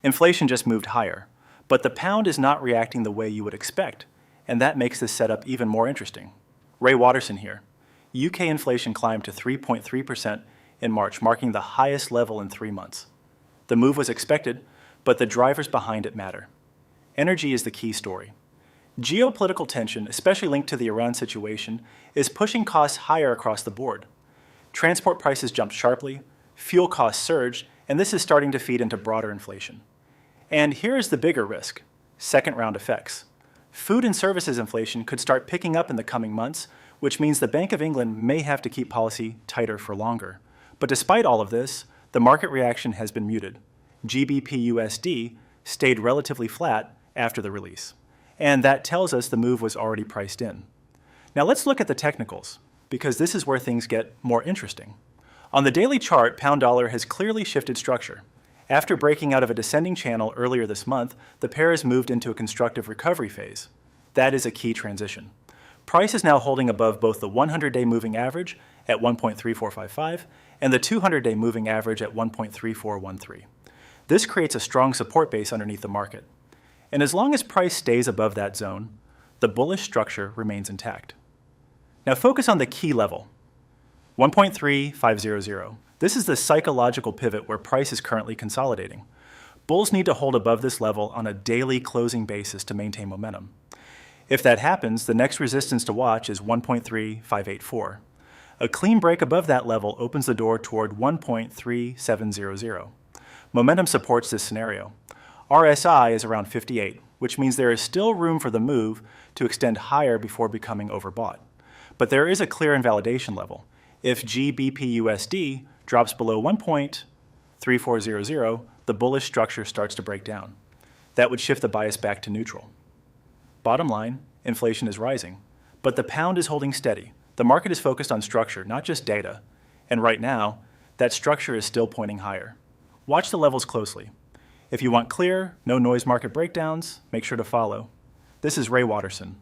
Inflation just moved higher, but the pound is not reacting the way you would expect, and that makes this setup even more interesting. Ray Watterson here. UK inflation climbed to 3.3% in March, marking the highest level in 3 months. The move was expected, but the drivers behind it matter. Energy is the key story. Geopolitical tension, especially linked to the Iran situation, is pushing costs higher across the board. Transport prices jumped sharply, fuel costs surged, and this is starting to feed into broader inflation. And here is the bigger risk: second-round effects. Food and services inflation could start picking up in the coming months, which means the Bank of England may have to keep policy tighter for longer. But despite all of this, the market reaction has been muted. GBP USD stayed relatively flat after the release. And that tells us the move was already priced in. Now let's look at the technicals, because this is where things get more interesting. On the daily chart, pound-dollar has clearly shifted structure. After breaking out of a descending channel earlier this month, the pair has moved into a constructive recovery phase. That is a key transition. Price is now holding above both the 100-day moving average at 1.3455 and the 200-day moving average at 1.3413. This creates a strong support base underneath the market. And as long as price stays above that zone, the bullish structure remains intact. Now focus on the key level, 1.3500. This is the psychological pivot where price is currently consolidating. Bulls need to hold above this level on a daily closing basis to maintain momentum. If that happens, the next resistance to watch is 1.3584. A clean break above that level opens the door toward 1.3700. Momentum supports this scenario. RSI is around 58, which means there is still room for the move to extend higher before becoming overbought. But there is a clear invalidation level. If GBP USD drops below 1.3400, the bullish structure starts to break down. That would shift the bias back to neutral. Bottom line, inflation is rising, but the pound is holding steady. The market is focused on structure, not just data. And right now, that structure is still pointing higher. Watch the levels closely. If you want clear, no noise market breakdowns, make sure to follow. This is Ray Watterson.